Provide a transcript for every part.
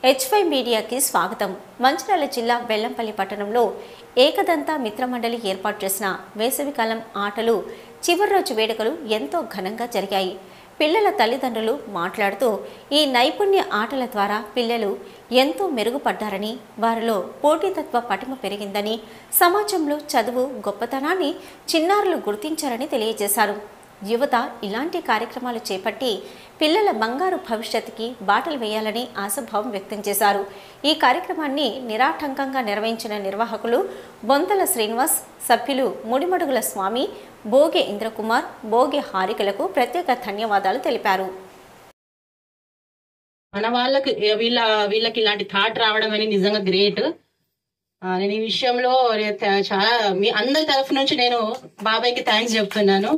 H5 మీడియాకి స్వాగతం. మంచిర్యాల జిల్లా బెల్లంపల్లి పట్టణంలో ఏకదంత మిత్రమండలి ఏర్పాటు చేసిన వేసవికాలం ఆటలు చివరి రోజు వేడుకలు ఎంతో ఘనంగా జరిగాయి. పిల్లల తల్లిదండ్రులు మాట్లాడుతూ ఈ నైపుణ్య ఆటల ద్వారా పిల్లలు ఎంతో మెరుగుపడ్డారని, వారిలో పోటీతత్వ పటిమ పెరిగిందని, సమాజంలో చదువు గొప్పతనాన్ని చిన్నారులు గుర్తించారని తెలియజేశారు. యువత ఇలాంటి కార్యక్రమాలు చేపట్టి పిల్లల బంగారు భవిష్యత్తుకి బాటలు వేయాలని ఆశాభావం వ్యక్తం చేశారు. ఈ కార్యక్రమాన్ని నిరాటంకంగా నిర్వహించిన నిర్వాహకులు బొంతల శ్రీనివాస్, సభ్యులు ముడిమడుగుల స్వామి, బోగే ఇంద్రకుమార్, బోగే హారికలకు ప్రత్యేక ధన్యవాదాలు తెలిపారు. మన వాళ్ళకి వీళ్ళకి ఇలాంటి థాట్ రావడం అనేది నిజంగా గ్రేట్. నేను ఈ విషయంలో చాలా మీ అందరి తరఫు నుంచి నేను బాబాయ్కి థ్యాంక్స్ చెప్తున్నాను.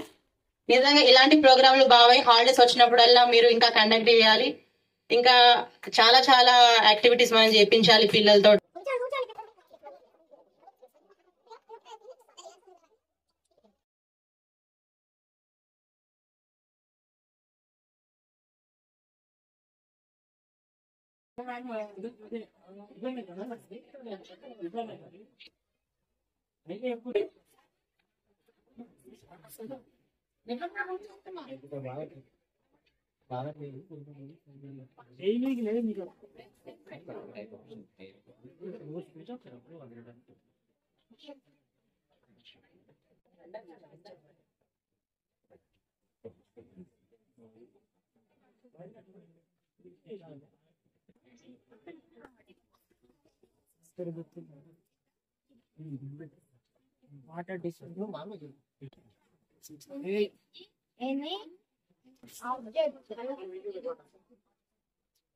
నిజంగా ఇలాంటి ప్రోగ్రాంలు బాబాయ్ హాలిడేస్ వచ్చినప్పుడల్లా మీరు ఇంకా కండక్ట్ చేయాలి. ఇంకా చాలా చాలా యాక్టివిటీస్ మనం చేయించాలి పిల్లలతో. వాటర్ డిస్ట్రిక్ట్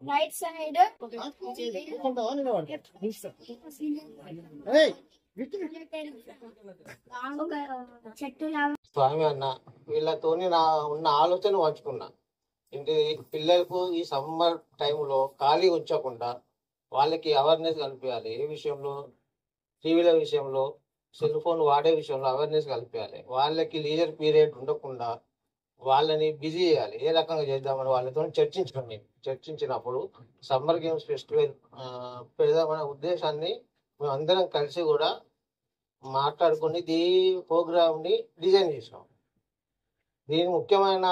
రైట్ సైడ్ స్వామి అన్న వీళ్ళతోని నా ఉన్న ఆలోచన పంచుకున్నా. ఇంటి పిల్లలకు ఈ సమ్మర్ టైంలో ఖాళీ ఉంచకుండా వాళ్ళకి అవేర్నెస్ కల్పించాలి. ఏ విషయంలో, టీవీల విషయంలో, సెల్ ఫోన్ వాడే విషయంలో అవేర్నెస్ కల్పించాలి. వాళ్ళకి లీజర్ పీరియడ్ ఉండకుండా వాళ్ళని బిజీ చేయాలి. ఏ రకంగా చేద్దామని వాళ్ళతో చర్చించినప్పుడు సమ్మర్ గేమ్స్ ఫెస్టివల్ పెడదామనే ఉద్దేశాన్ని మేము అందరం కలిసి కూడా మాట్లాడుకుని ఈ ప్రోగ్రామ్ని డిజైన్ చేసాం. దీని ముఖ్యమైన